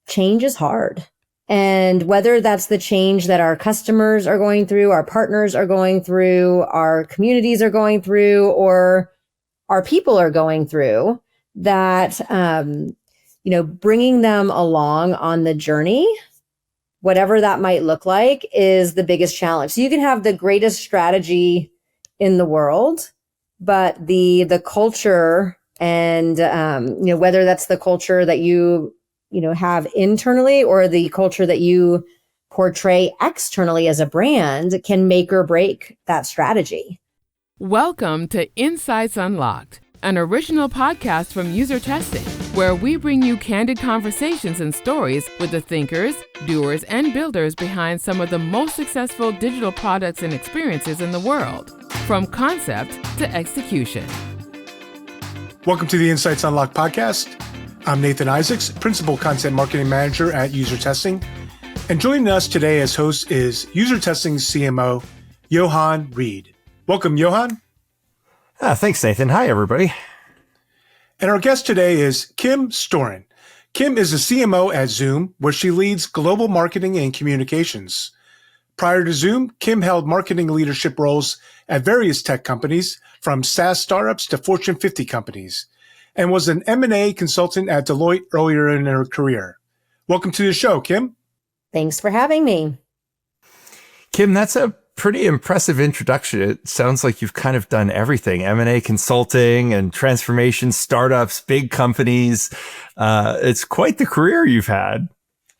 change is hard. And whether that's the change that our customers are going through, our partners are going through, our communities are going through, or our people are going through, that, bringing them along on the journey, whatever that might look like, is the biggest challenge. So you can have the greatest strategy in the world, but the culture and, whether that's the culture that you have internally or the culture that you portray externally as a brand, can make or break that strategy. Welcome to Insights Unlocked, an original podcast from UserTesting, where we bring you candid conversations and stories with the thinkers, doers, and builders behind some of the most successful digital products and experiences in the world, from concept to execution. Welcome to the Insights Unlocked podcast. I'm Nathan Isaacs, Principal Content Marketing Manager at UserTesting. And joining us today as host is UserTesting's CMO, Johan Reed. Welcome, Johan. Thanks, Nathan. Hi, everybody. And our guest today is Kim Storin. Kim is the CMO at Zoom, where she leads global marketing and communications. Prior to Zoom, Kim held marketing leadership roles at various tech companies, from SaaS startups to Fortune 50 companies, and was an M&A consultant at Deloitte earlier in her career. Welcome to the show, Kim. Thanks for having me. Kim, that's a pretty impressive introduction. It sounds like you've kind of done everything: M&A consulting and transformation, startups, big companies. It's quite the career you've had.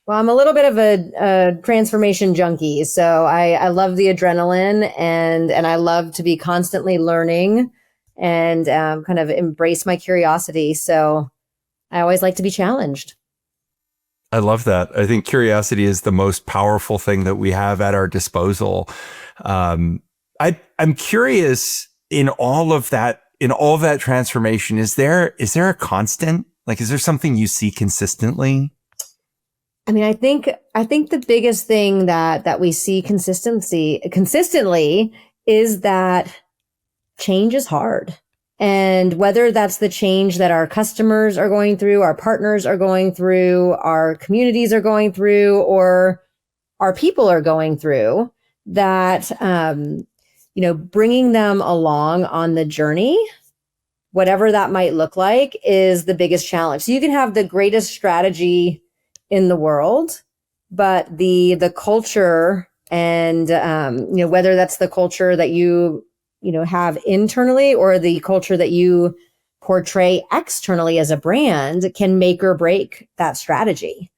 Well, I'm a little bit of a transformation junkie. So I love the adrenaline and I love to be constantly learning and kind of embrace my curiosity. So I always like to be challenged. I love that. I think curiosity is the most powerful thing that we have at our disposal. I'm curious, in all of that transformation, is there a constant? Like, is there something you see consistently? I mean, I think the biggest thing that we see consistently is that change is hard. And whether that's the change that our customers are going through, our partners are going through, our communities are going through, or our people are going through, that, bringing them along on the journey, whatever that might look like, is the biggest challenge. So you can have the greatest strategy in the world, but the culture and, whether that's the culture that you have internally or the culture that you portray externally as a brand, can make or break that strategy.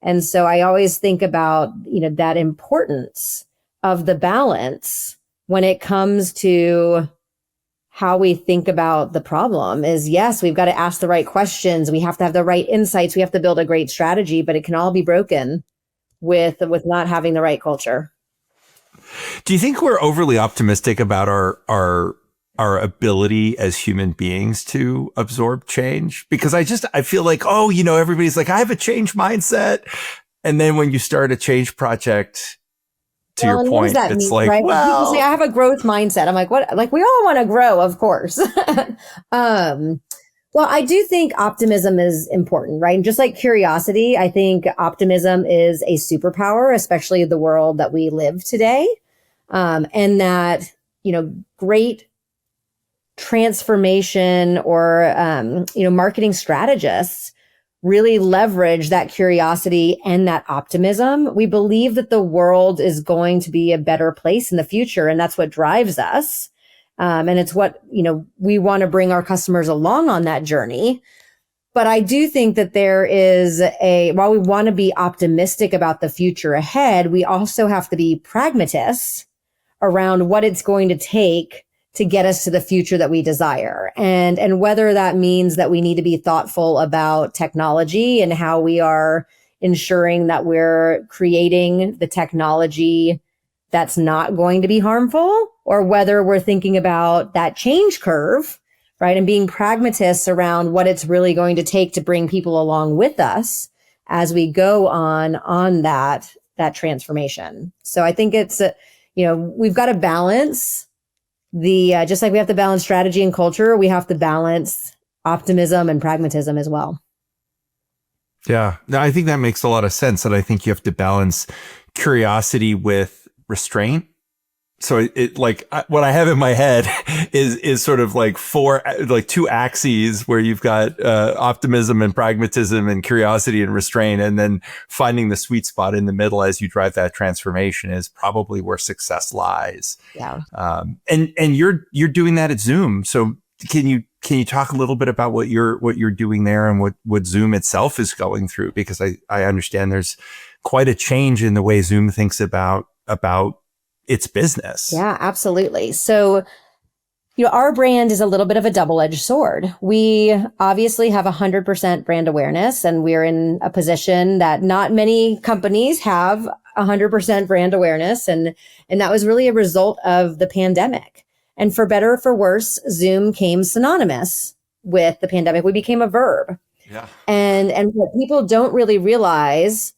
And so I always think about, that importance of the balance when it comes to how we think about the problem. Is, yes, we've got to ask the right questions. We have to have the right insights. We have to build a great strategy, but it can all be broken with not having the right culture. Do you think we're overly optimistic about our ability as human beings to absorb change? Because I feel like, everybody's like, I have a change mindset. And then when you start a change project, to your point, it's like, right? Well, people say I have a growth mindset. I'm like, what? Like, we all want to grow, of course. Well, I do think optimism is important, right? And just like curiosity, I think optimism is a superpower, especially the world that we live today. And that, great transformation or, marketing strategists really leverage that curiosity and that optimism. We believe that the world is going to be a better place in the future, and that's what drives us. And it's what, we want to bring our customers along on that journey. But I do think that there is while we want to be optimistic about the future ahead, we also have to be pragmatists around what it's going to take to get us to the future that we desire. And whether that means that we need to be thoughtful about technology and how we are ensuring that we're creating the technology that's not going to be harmful, or whether we're thinking about that change curve, right? And being pragmatists around what it's really going to take to bring people along with us as we go on that transformation. So I think it's, we've got to balance just like we have to balance strategy and culture, we have to balance optimism and pragmatism as well. Yeah, no, I think that makes a lot of sense. And I think you have to balance curiosity with restraint. So what I have in my head is sort of like two axes where you've got optimism and pragmatism and curiosity and restraint, and then finding the sweet spot in the middle as you drive that transformation is probably where success lies. Yeah. And you're doing that at Zoom. So can you talk a little bit about what you're doing there and what Zoom itself is going through? Because I understand there's quite a change in the way Zoom thinks about its business. Yeah, absolutely. So, our brand is a little bit of a double-edged sword. We obviously have 100% brand awareness, and we're in a position that not many companies have 100% brand awareness. And that was really a result of the pandemic. And for better or for worse, Zoom came synonymous with the pandemic. We became a verb. Yeah. And what people don't really realize,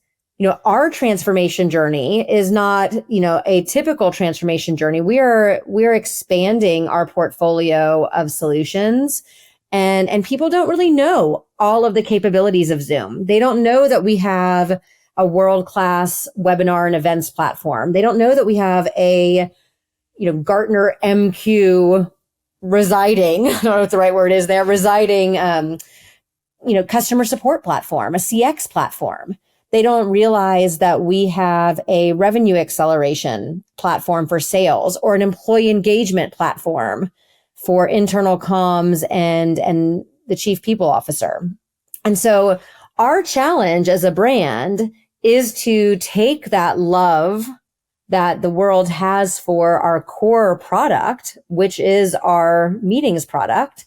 our transformation journey is not, a typical transformation journey. We're expanding our portfolio of solutions, and people don't really know all of the capabilities of Zoom. They don't know that we have a world-class webinar and events platform. They don't know that we have a, Gartner MQ residing, I don't know what the right word is there, residing, customer support platform, a CX platform. They don't realize that we have a revenue acceleration platform for sales, or an employee engagement platform for internal comms and the chief people officer. And so our challenge as a brand is to take that love that the world has for our core product, which is our meetings product,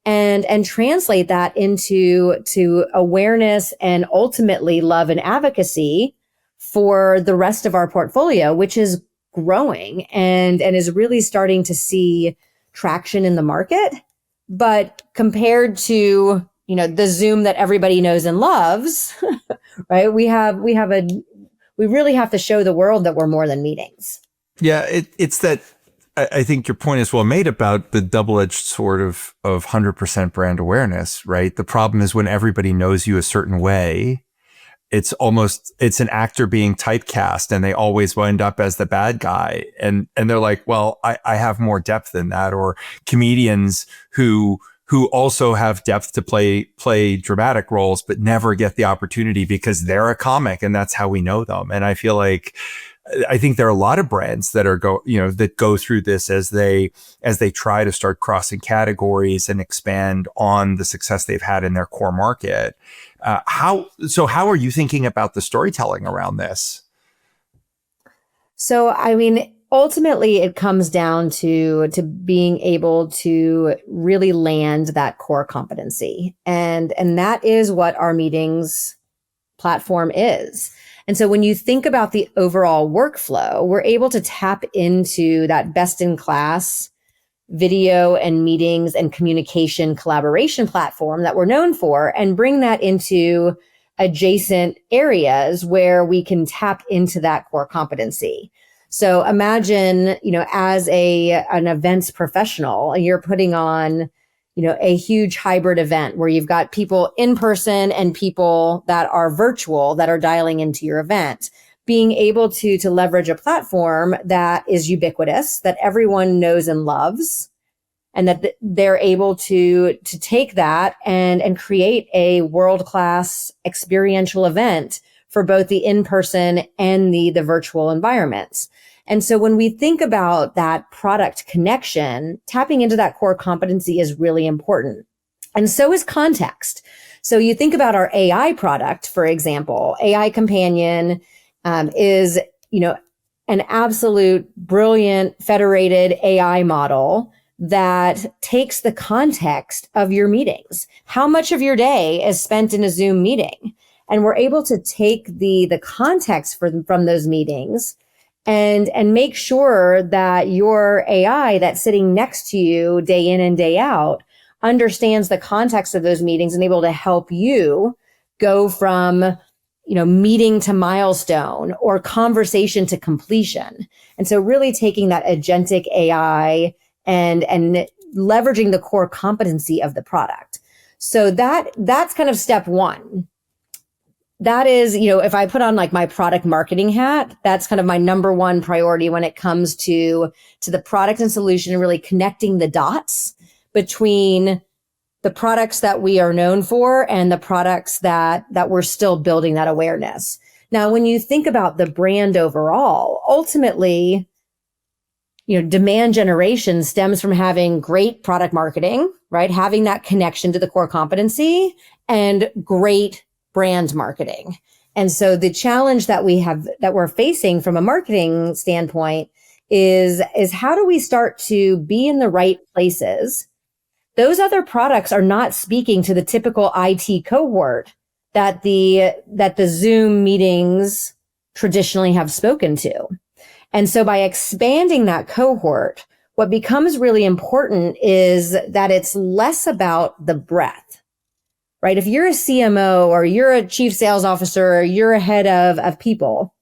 and translate that into awareness and ultimately love and advocacy for the rest of our portfolio, which is growing and is really starting to see traction in the market. But compared to, the Zoom that everybody knows and loves, right? We really have to show the world that we're more than meetings. Yeah, it's that. I think your point is well made about the double-edged sword of 100% brand awareness, right? The problem is when everybody knows you a certain way, it's an actor being typecast, and they always wind up as the bad guy. And they're like, well, I have more depth than that. Or comedians who also have depth to play dramatic roles, but never get the opportunity because they're a comic and that's how we know them. And I think there are a lot of brands that that go through this as they try to start crossing categories and expand on the success they've had in their core market. How are you thinking about the storytelling around this? So, ultimately it comes down to being able to really land that core competency. And that is what our meetings platform is. And so when you think about the overall workflow, we're able to tap into that best in class video and meetings and communication collaboration platform that we're known for, and bring that into adjacent areas where we can tap into that core competency. So imagine, as an events professional, you're putting on, a huge hybrid event where you've got people in person and people that are virtual that are dialing into your event. Being able to leverage a platform that is ubiquitous, that everyone knows and loves, and that they're able to take that and create a world-class experiential event for both the in-person and the virtual environments. And so when we think about that product connection, tapping into that core competency is really important. And so is context. So you think about our AI product, for example, AI Companion is, an absolute brilliant federated AI model that takes the context of your meetings. How much of your day is spent in a Zoom meeting? And we're able to take the context from those meetings and make sure that your AI that's sitting next to you day in and day out understands the context of those meetings and able to help you go from, meeting to milestone or conversation to completion. And so really taking that agentic AI and leveraging the core competency of the product. So that's kind of step one. that is, if I put on like my product marketing hat, that's kind of my number one priority when it comes to the product and solution, and really connecting the dots between the products that we are known for and the products that we're still building that awareness. Now, when you think about the brand overall, ultimately, demand generation stems from having great product marketing, right? Having that connection to the core competency and great brand marketing. And so the challenge that we're facing from a marketing standpoint is how do we start to be in the right places? Those other products are not speaking to the typical IT cohort that the Zoom meetings traditionally have spoken to. And so by expanding that cohort, what becomes really important is that it's less about the breadth, right? If you're a CMO or you're a chief sales officer or you're a head of people,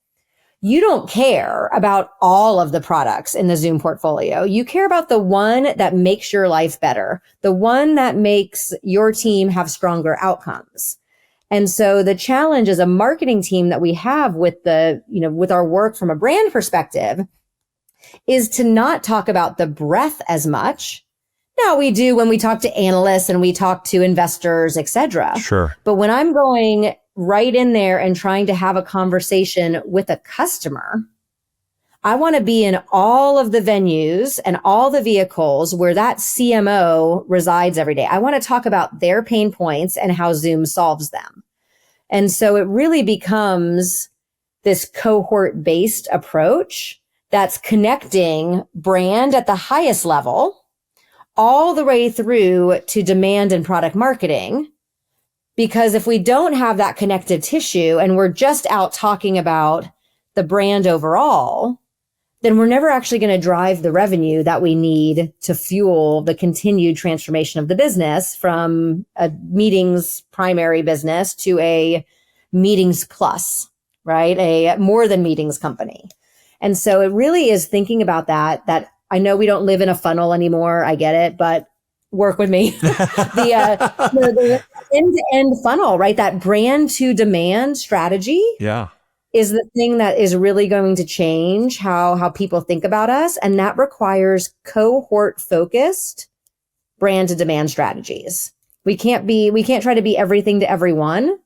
you don't care about all of the products in the Zoom portfolio. You care about the one that makes your life better, the one that makes your team have stronger outcomes. And so the challenge as a marketing team that we have with with our work from a brand perspective is to not talk about the breadth as much. Now we do when we talk to analysts and we talk to investors, et cetera. Sure. But when I'm going right in there and trying to have a conversation with a customer, I want to be in all of the venues and all the vehicles where that CMO resides every day. I want to talk about their pain points and how Zoom solves them. And so it really becomes this cohort-based approach that's connecting brand at the highest level all the way through to demand and product marketing. Because if we don't have that connective tissue and we're just out talking about the brand overall, then we're never actually going to drive the revenue that we need to fuel the continued transformation of the business from a meetings primary business to a meetings plus, right? A more than meetings company. And so it really is thinking about that I know we don't live in a funnel anymore. I get it, but work with me. the end-to-end funnel, right? That brand to demand strategy. Yeah. Is the thing that is really going to change how people think about us. And that requires cohort focused brand to demand strategies. We can't try to be everything to everyone.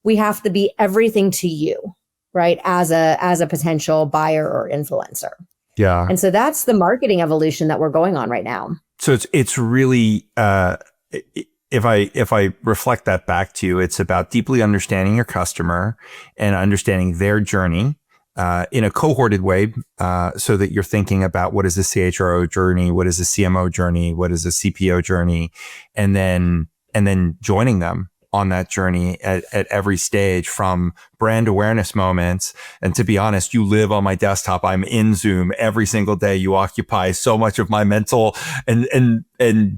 We have to be everything to you, right? As a potential buyer or influencer. Yeah. And so that's the marketing evolution that we're going on right now. So it's really, if I reflect that back to you, it's about deeply understanding your customer and understanding their journey in a cohorted way, so that you're thinking about what is the CHRO journey, what is the CMO journey, what is the CPO journey, and then joining them on that journey at every stage, from brand awareness moments. And to be honest, you live on my desktop. I'm in Zoom every single day. You occupy so much of my mental and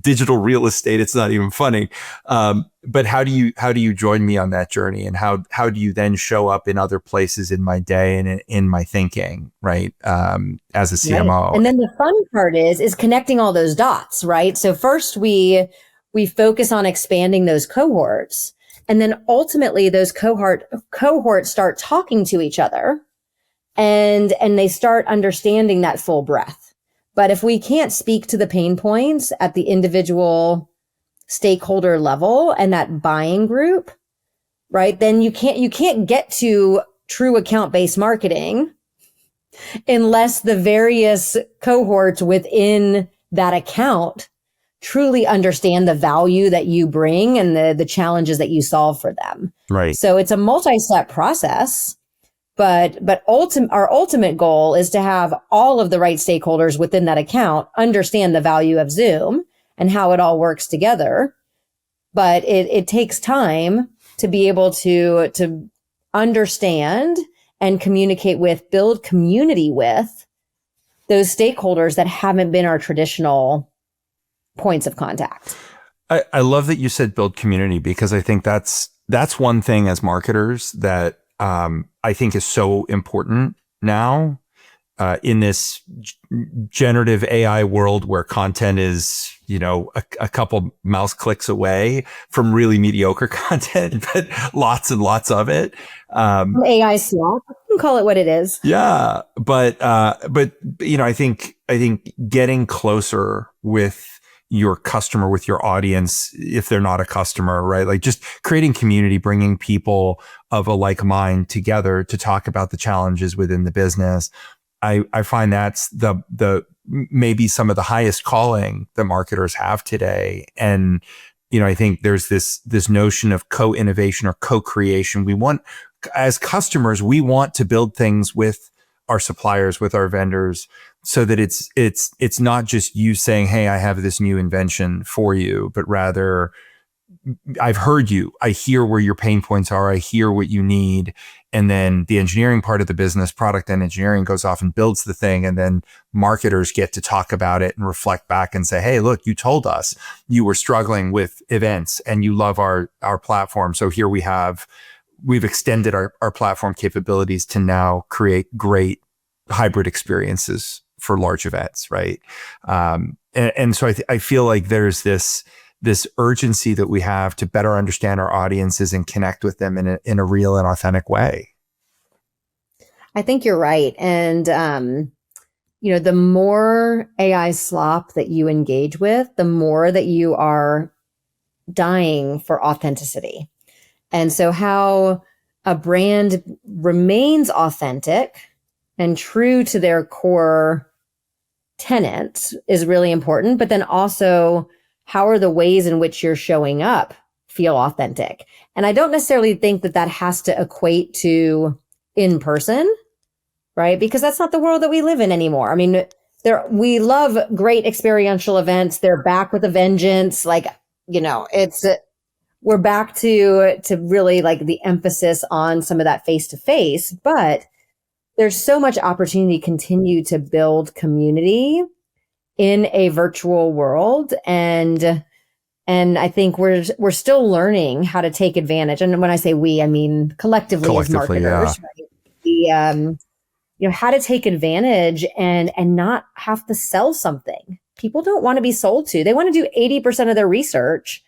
digital real estate. It's not even funny. But how do you join me on that journey? And how do you then show up in other places in my day and in my thinking, right? As a CMO. Right. And then the fun part is connecting all those dots, right? So first we focus on expanding those cohorts, and then ultimately those cohorts start talking to each other and they start understanding that full breadth. But if we can't speak to the pain points at the individual stakeholder level and that buying group, right, then you can't get to true account-based marketing unless the various cohorts within that account truly understand the value that you bring and the challenges that you solve for them. Right. So it's a multi-step process, but our ultimate goal is to have all of the right stakeholders within that account understand the value of Zoom and how it all works together. But it takes time to be able to understand and communicate with, build community with those stakeholders that haven't been our traditional points of contact. I love that you said build community, because I think that's one thing as marketers that I think is so important now, in this generative AI world where content is, a couple mouse clicks away from really mediocre content, but lots and lots of it. AI slop. You can call it what it is. Yeah. But I think getting closer with your customer, with your audience, if they're not a customer, right? Like just creating community, bringing people of a like mind together to talk about the challenges within the business. I find that's the maybe some of the highest calling that marketers have today. And, I think there's this notion of co-innovation or co-creation. We want, as customers, we want to build things with our suppliers, with our vendors, so that it's not just you saying, hey, I have this new invention for you, but rather I've heard you. I hear where your pain points are. I hear what you need. And then the engineering part of the business, product and engineering, goes off and builds the thing. And then marketers get to talk about it and reflect back and say, hey, look, you told us you were struggling with events and you love our platform. So here we've extended our platform capabilities to now create great hybrid experiences for large events. Right. And so I feel like there's this urgency that we have to better understand our audiences and connect with them in a real and authentic way. I think you're right. And, the more AI slop that you engage with, the more that you are dying for authenticity. And so how a brand remains authentic and true to their core tenets is really important. But then also, how are the ways in which you're showing up feel authentic? And I don't necessarily think that has to equate to in person, right? Because that's not the world that we live in anymore. I mean, we love great experiential events. They're back with a vengeance. Like, we're back to really like the emphasis on some of that face-to-face, but there's so much opportunity to continue to build community in a virtual world. And I think we're still learning how to take advantage. And when I say we, I mean collectively as marketers, yeah. Right? How to take advantage and not have to sell something. People don't want to be sold to. They want to do 80% of their research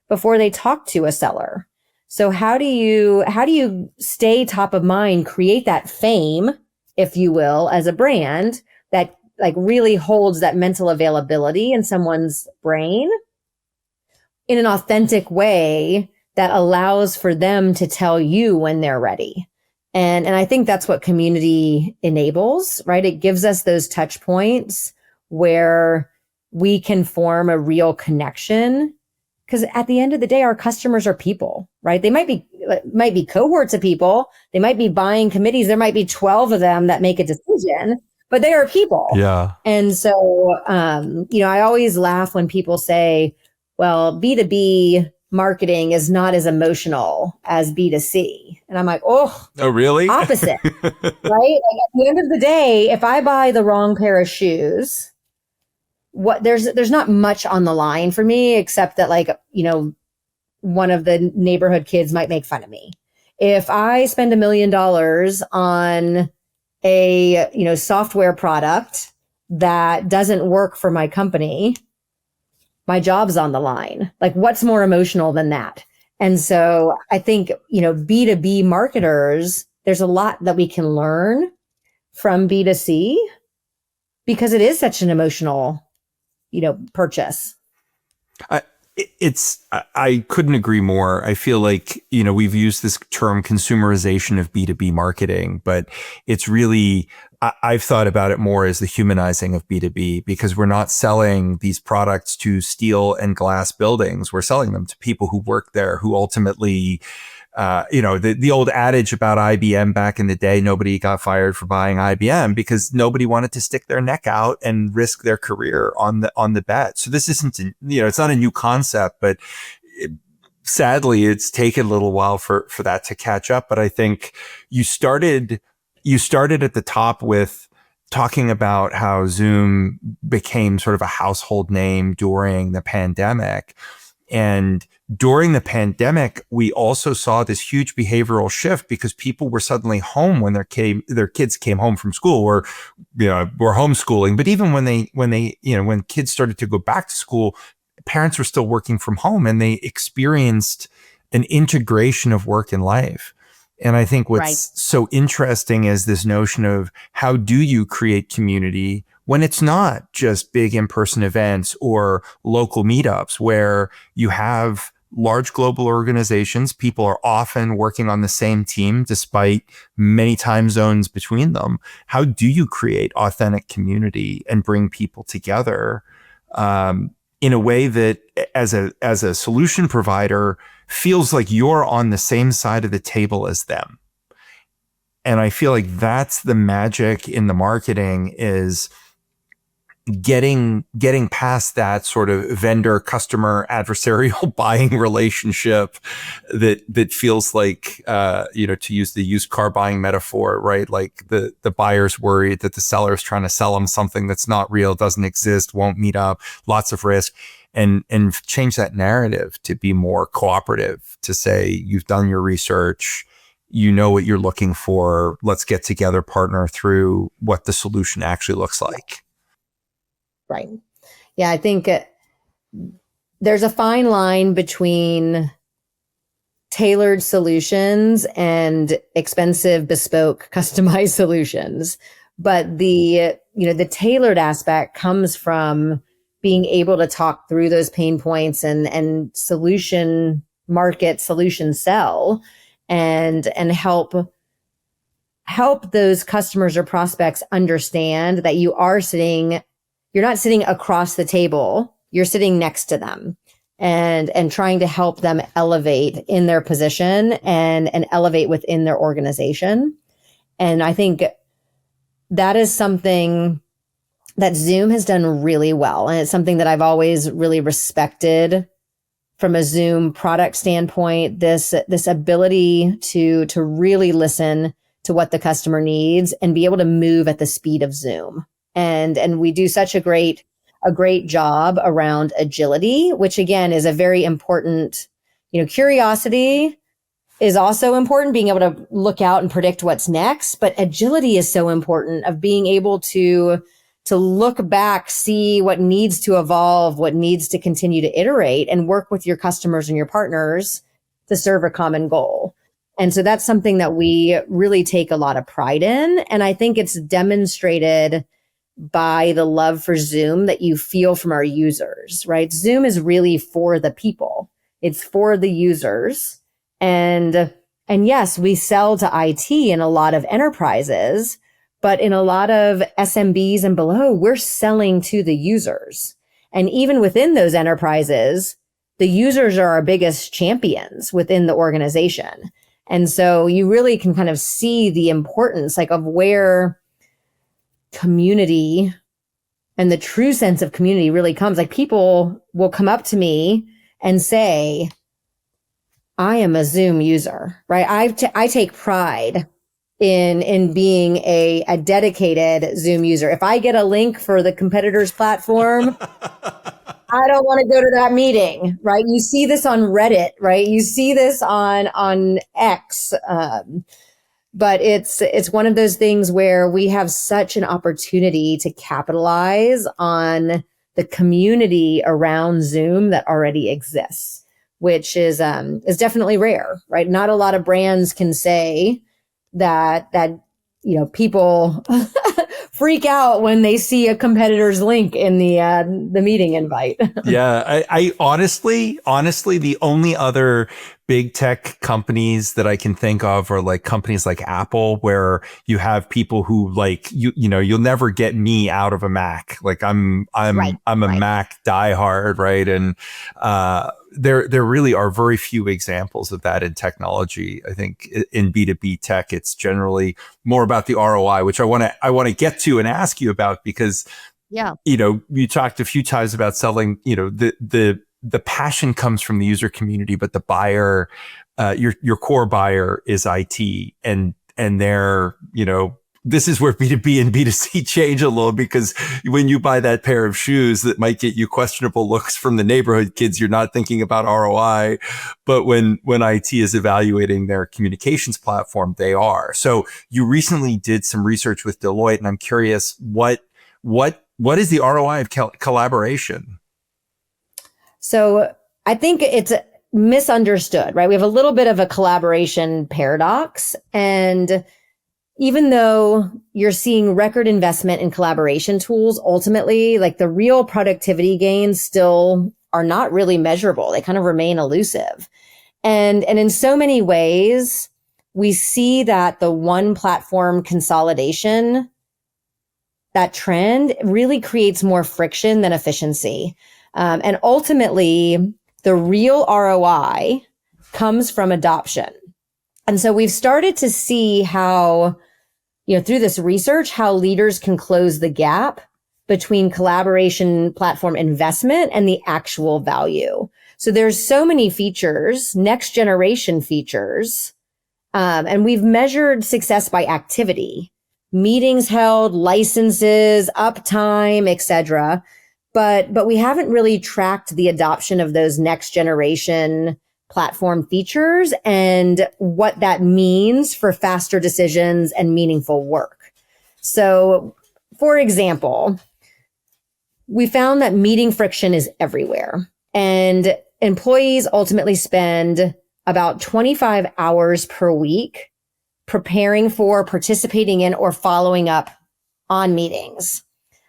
before they talk to a seller. So how do you stay top of mind, create that fame, if you will, as a brand that like really holds that mental availability in someone's brain in an authentic way that allows for them to tell you when they're ready. And I think that's what community enables, right? It gives us those touch points where we can form a real connection. Because at the end of the day, our customers are people, right? They might be cohorts of people. They might be buying committees. There might be 12 of them that make a decision, but they are people. Yeah. And so, I always laugh when people say, well, B2B marketing is not as emotional as B2C. And I'm like, oh really? Opposite, right? Like at the end of the day, if I buy the wrong pair of shoes, there's not much on the line for me, except that one of the neighborhood kids might make fun of me. If I spend $1 million on a, software product that doesn't work for my company, my job's on the line. Like, what's more emotional than that? And so I think, B2B marketers, there's a lot that we can learn from B2C because it is such an emotional, purchase. I couldn't agree more. I feel like, we've used this term consumerization of B2B marketing, but it's really, I've thought about it more as the humanizing of B2B, because we're not selling these products to steel and glass buildings. We're selling them to people who work there, who ultimately, the old adage about IBM back in the day, nobody got fired for buying IBM because nobody wanted to stick their neck out and risk their career on the bet. So this isn't, it's not a new concept, but sadly it's taken a little while for that to catch up. But I think you started at the top with talking about how Zoom became sort of a household name during the pandemic. And during the pandemic, we also saw this huge behavioral shift because people were suddenly home when their kids came home from school, or were homeschooling. But even when kids started to go back to school, parents were still working from home, and they experienced an integration of work and life. And I think what's so interesting is this notion of how do you create community when it's not just big in-person events or local meetups where you have large global organizations. People are often working on the same team despite many time zones between them. How do you create authentic community and bring people together in a way that as a solution provider feels like you're on the same side of the table as them? And I feel like that's the magic in the marketing, is getting past that sort of vendor customer adversarial buying relationship that feels like to use the used car buying metaphor, right? Like the buyer's worried that the seller's trying to sell them something that's not real, doesn't exist, won't meet up, lots of risk. And change that narrative to be more cooperative, to say you've done your research, you know what you're looking for, let's get together, partner through what the solution actually looks like. Right. Yeah, I think there's a fine line between tailored solutions and expensive, bespoke, customized solutions. But the tailored aspect comes from being able to talk through those pain points and solution sell and help those customers or prospects understand that you're not sitting across the table, you're sitting next to them and trying to help them elevate in their position and elevate within their organization. And I think that is something that Zoom has done really well. And it's something that I've always really respected from a Zoom product standpoint, this ability to really listen to what the customer needs and be able to move at the speed of Zoom. And we do such a great job around agility, which again is a very important, curiosity is also important, being able to look out and predict what's next. But agility is so important, of being able to look back, see what needs to evolve, what needs to continue to iterate, and work with your customers and your partners to serve a common goal. And so that's something that we really take a lot of pride in. And I think it's demonstrated by the love for Zoom that you feel from our users, right? Zoom is really for the people. It's for the users. And yes, we sell to IT in a lot of enterprises, but in a lot of SMBs and below, we're selling to the users. And even within those enterprises, the users are our biggest champions within the organization. And so you really can kind of see the importance of where community and the true sense of community really comes. People will come up to me and say, I am a Zoom user, right? I take pride in being a dedicated Zoom user. If I get a link for the competitor's platform, I don't want to go to that meeting, right? You see this on Reddit, right? You see this on X. But it's one of those things where we have such an opportunity to capitalize on the community around Zoom that already exists, which is definitely rare, right? Not a lot of brands can say that people freak out when they see a competitor's link in the meeting invite. Yeah, I honestly, the only other big tech companies that I can think of are companies like Apple, where you have people who you'll never get me out of a Mac. I'm a Mac diehard, right? And there really are very few examples of that in technology. I think in B2B tech, it's generally more about the ROI, which I want to get to and ask you about, because you talked a few times about selling, the passion comes from the user community, but the buyer, your core buyer is IT, and they're, this is where B2B and B2C change a little, because when you buy that pair of shoes that might get you questionable looks from the neighborhood kids, you're not thinking about ROI. But when IT is evaluating their communications platform, they are. So you recently did some research with Deloitte, and I'm curious, what is the ROI of collaboration? So I think it's misunderstood, right? We have a little bit of a collaboration paradox. And even though you're seeing record investment in collaboration tools, ultimately, like the real productivity gains still are not really measurable. They kind of remain elusive. And in so many ways, we see that the one platform consolidation, that trend really creates more friction than efficiency. And ultimately, the real ROI comes from adoption. And so we've started to see how, through this research, how leaders can close the gap between collaboration platform investment and the actual value. So there's so many features, next generation features, and we've measured success by activity, meetings held, licenses, uptime, etc. But we haven't really tracked the adoption of those next generation platform features and what that means for faster decisions and meaningful work. So, for example, we found that meeting friction is everywhere, and employees ultimately spend about 25 hours per week preparing for, participating in, or following up on meetings.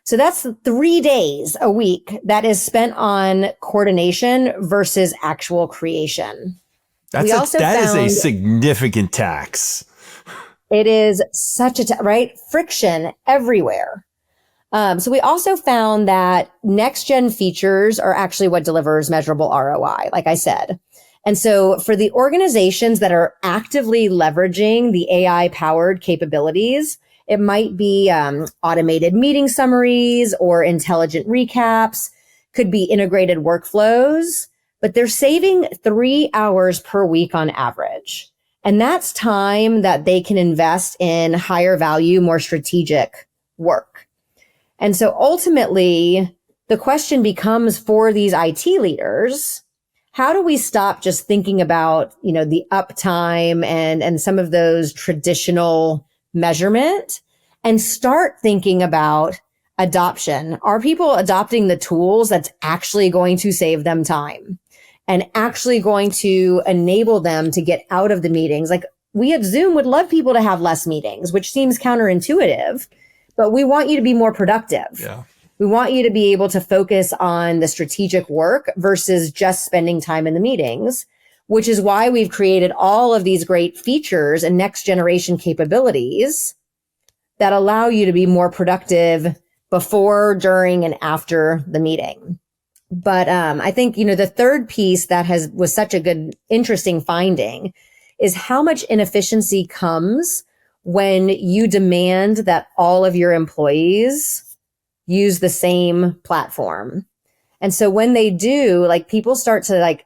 So that's 3 days a week that is spent on coordination versus actual creation. That is a significant tax. It is such a, right? Friction everywhere. So we also found that next gen features are actually what delivers measurable ROI, like I said. And so for the organizations that are actively leveraging the AI powered capabilities, it might be automated meeting summaries or intelligent recaps, could be integrated workflows, but they're saving 3 hours per week on average. And that's time that they can invest in higher value, more strategic work. And so ultimately, the question becomes for these IT leaders, how do we stop just thinking about, the uptime and some of those traditional measurement and start thinking about adoption? Are people adopting the tools that's actually going to save them time and actually going to enable them to get out of the meetings? Like, we at Zoom would love people to have less meetings, which seems counterintuitive, but we want you to be more productive. Yeah. We want you to be able to focus on the strategic work versus just spending time in the meetings, which is why we've created all of these great features and next generation capabilities that allow you to be more productive before, during, and after the meeting. But I think, the third piece that was such a good, interesting finding is how much inefficiency comes when you demand that all of your employees use the same platform. And so when they do, people start to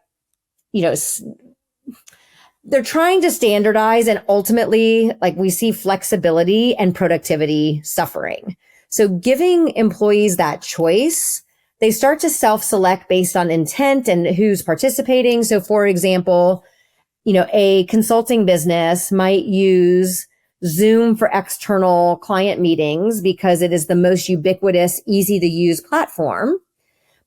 they're trying to standardize, and ultimately, we see flexibility and productivity suffering. So giving employees that choice, they start to self-select based on intent and who's participating. So for example, a consulting business might use Zoom for external client meetings because it is the most ubiquitous, easy to use platform,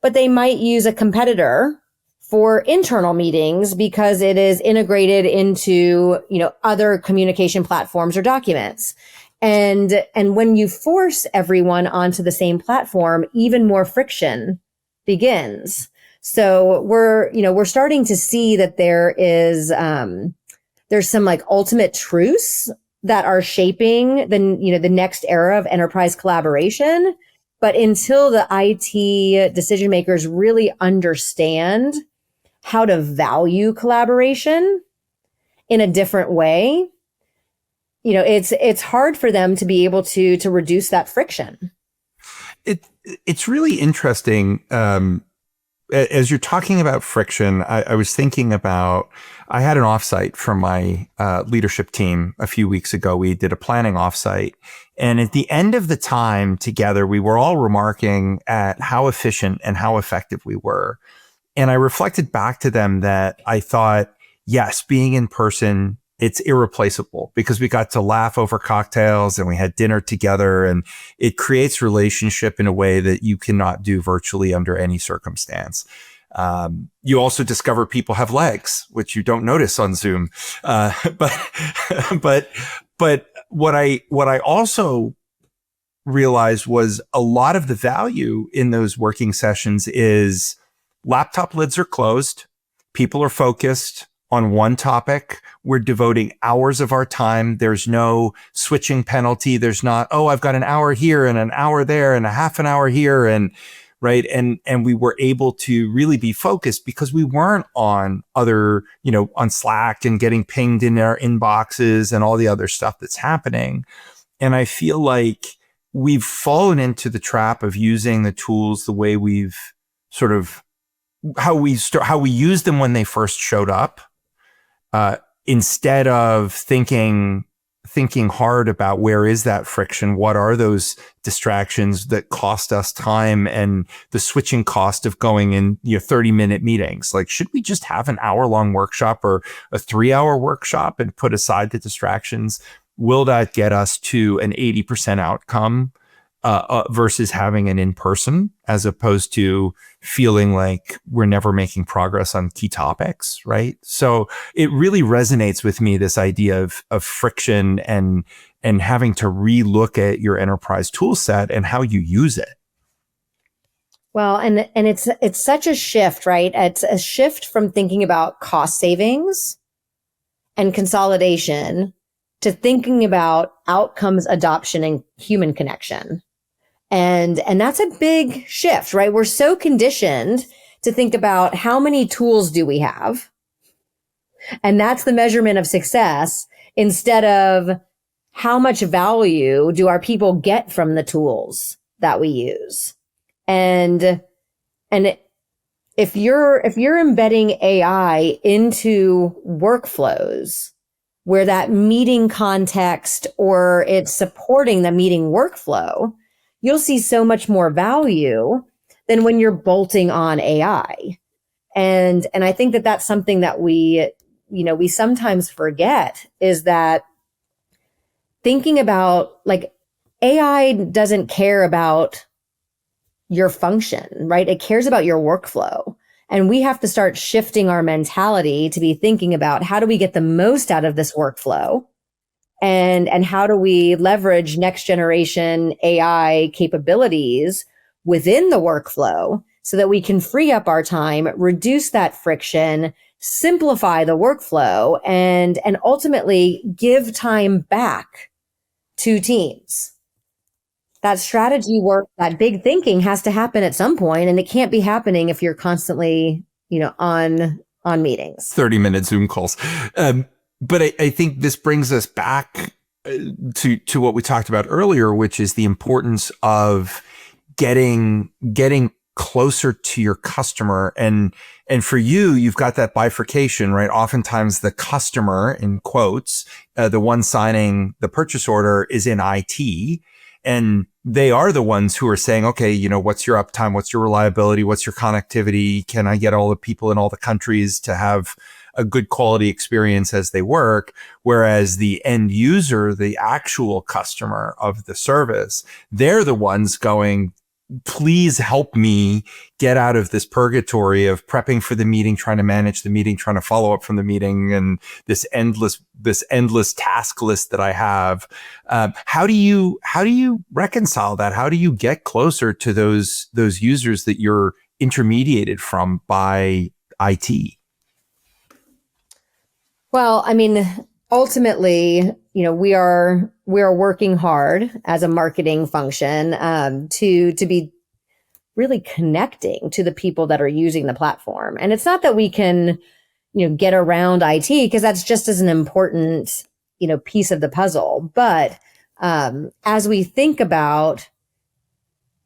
but they might use a competitor for internal meetings because it is integrated into, other communication platforms or documents. And when you force everyone onto the same platform, even more friction begins. So we're starting to see that there's some ultimate truths that are shaping the next era of enterprise collaboration. But until the IT decision makers really understand how to value collaboration in a different way, it's hard for them to be able to reduce that friction. It's really interesting. as you're talking about friction, I was thinking about, I had an offsite from my leadership team a few weeks ago. We did a planning offsite. And at the end of the time together, we were all remarking at how efficient and how effective we were. And I reflected back to them that I thought, yes, being in person, it's irreplaceable because we got to laugh over cocktails and we had dinner together, and it creates relationship in a way that you cannot do virtually under any circumstance. You also discover people have legs, which you don't notice on Zoom. But what I also realized was a lot of the value in those working sessions is laptop lids are closed. People are focused on one topic. We're devoting hours of our time. There's no switching penalty. There's not, oh, I've got an hour here and an hour there and a half an hour here. And right. And we were able to really be focused because we weren't on other, on Slack and getting pinged in our inboxes and all the other stuff that's happening. And I feel like we've fallen into the trap of using the tools the way we've sort of how we used them when they first showed up. Instead of thinking hard about where is that friction, what are those distractions that cost us time and the switching cost of going in 30-minute meetings. Like, should we just have an hour-long workshop or a 3-hour workshop and put aside the distractions? Will that get us to an 80% outcome versus having an in-person, as opposed to feeling like we're never making progress on key topics, right? So it really resonates with me, this idea of friction and having to relook at your enterprise tool set and how you use it. Well, and it's such a shift, right? It's a shift from thinking about cost savings and consolidation to thinking about outcomes, adoption, and human connection. And that's a big shift, right? We're so conditioned to think about how many tools do we have? And that's the measurement of success, instead of how much value do our people get from the tools that we use? And if you're embedding AI into workflows where that meeting context or it's supporting the meeting workflow, you'll see so much more value than when you're bolting on AI. And I think that that's something that we sometimes forget, is that thinking about, like, AI doesn't care about your function, right? It cares about your workflow. And we have to start shifting our mentality to be thinking about, how do we get the most out of this workflow? And how do we leverage next generation AI capabilities within the workflow so that we can free up our time, reduce that friction, simplify the workflow, and ultimately give time back to teams. That strategy work, that big thinking has to happen at some point, and it can't be happening if you're constantly, on meetings. 30-minute Zoom calls. But I think this brings us back to what we talked about earlier, which is the importance of getting closer to your customer. And for you, you've got that bifurcation, right? Oftentimes the customer, in quotes, the one signing the purchase order, is in IT. And they are the ones who are saying, okay, what's your uptime? What's your reliability? What's your connectivity? Can I get all the people in all the countries to have a good quality experience as they work? Whereas the end user, the actual customer of the service, they're the ones going, please help me get out of this purgatory of prepping for the meeting, trying to manage the meeting, trying to follow up from the meeting, and this endless task list that I have. How do you reconcile that? How do you get closer to those users that you're intermediated from by IT? Well, I mean, ultimately, we are working hard as a marketing function to be really connecting to the people that are using the platform. And it's not that we can, get around IT, because that's just as an important, piece of the puzzle. But as we think about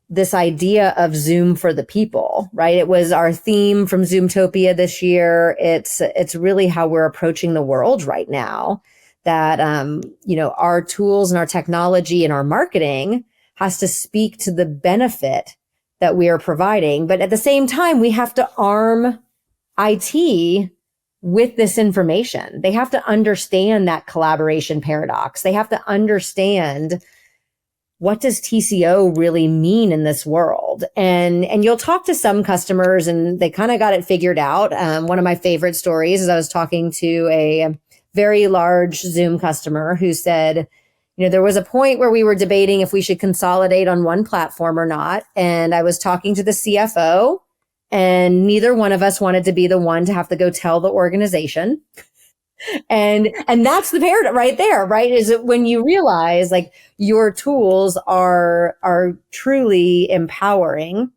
this idea of Zoom for the people, right? It was our theme from Zoomtopia this year. It's really how we're approaching the world right now, that, our tools and our technology and our marketing has to speak to the benefit that we are providing. But at the same time, we have to arm IT with this information. They have to understand that collaboration paradox. They have to understand, what does TCO really mean in this world? And you'll talk to some customers and they kind of got it figured out. One of my favorite stories is I was talking to a very large Zoom customer who said, there was a point where we were debating if we should consolidate on one platform or not. And I was talking to the CFO, and neither one of us wanted to be the one to have to go tell the organization. And that's the paradigm right there, right? Is it when you realize like your tools are truly empowering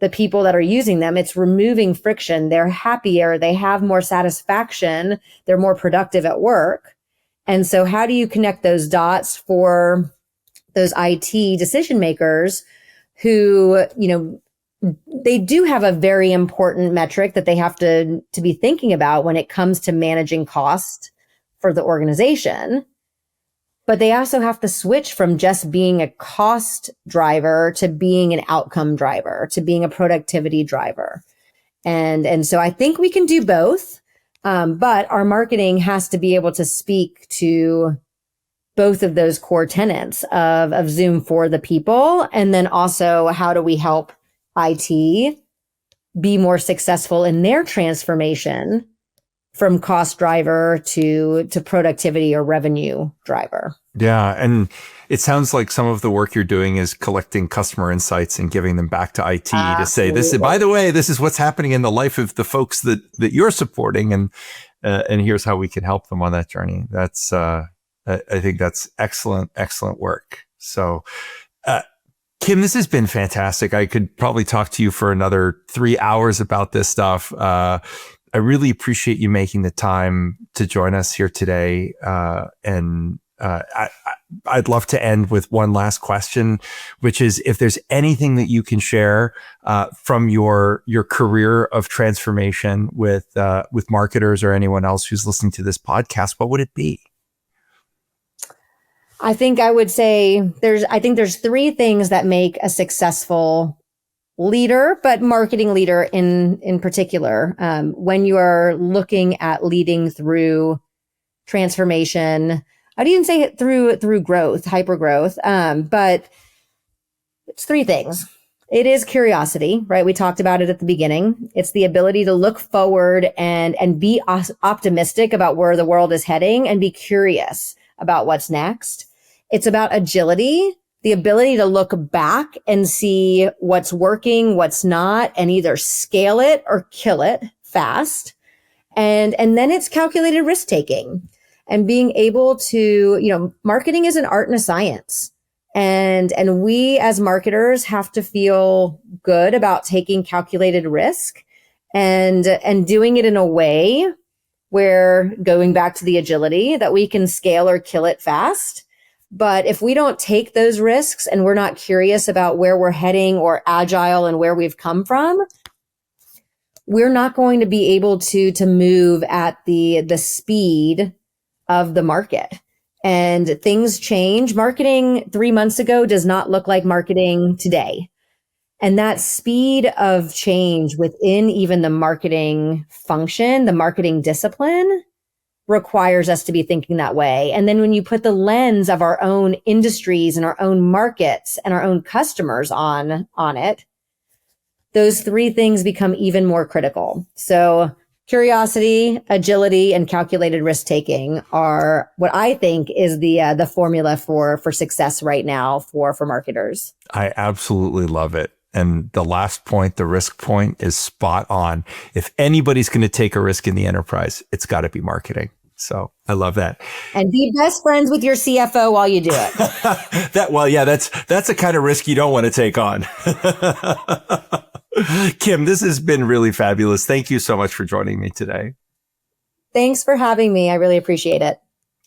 the people that are using them. It's removing friction. They're happier. They have more satisfaction. They're more productive at work. And so how do you connect those dots for those IT decision makers who, they do have a very important metric that they have to be thinking about when it comes to managing cost for the organization. But they also have to switch from just being a cost driver to being an outcome driver, to being a productivity driver. And so I think we can do both. But our marketing has to be able to speak to both of those core tenets of Zoom for the people. And then also, how do we help IT be more successful in their transformation from cost driver to productivity or revenue driver? Yeah. And it sounds like some of the work you're doing is collecting customer insights and giving them back to IT to say, by the way, this is what's happening in the life of the folks that you're supporting. And here's how we can help them on that journey. That's, I think that's excellent work. So, Kim, this has been fantastic. I could probably talk to you for another 3 hours about this stuff. I really appreciate you making the time to join us here today. I'd love to end with one last question, which is if there's anything that you can share from your career of transformation with marketers or anyone else who's listening to this podcast, what would it be? I think I would say there's 3 things that make a successful leader, but marketing leader in particular. When you are looking at leading through transformation, I'd even say it through growth, hyper growth. But it's 3 things. It is curiosity, right? We talked about it at the beginning. It's the ability to look forward and be optimistic about where the world is heading and be curious about what's next. It's about agility, the ability to look back and see what's working, what's not, and either scale it or kill it fast. And then it's calculated risk taking and being able to, marketing is an art and a science. And we as marketers have to feel good about taking calculated risk and doing it in a way where, going back to the agility, that we can scale or kill it fast. But if we don't take those risks and we're not curious about where we're heading or agile and where we've come from, we're not going to be able to move at the speed of the market. And things change. Marketing 3 months ago does not look like marketing today. And that speed of change within even the marketing function, the marketing discipline, requires us to be thinking that way. And then when you put the lens of our own industries and our own markets and our own customers on it, those 3 things become even more critical. So curiosity, agility, and calculated risk taking are what I think is the formula for success right now for marketers. I absolutely love it. And the last point, the risk point, is spot on. If anybody's going to take a risk in the enterprise, it's got to be marketing. So I love that. And be best friends with your CFO while you do it. That's a kind of risk you don't want to take on. Kim, this has been really fabulous. Thank you so much for joining me today. Thanks for having me. I really appreciate it.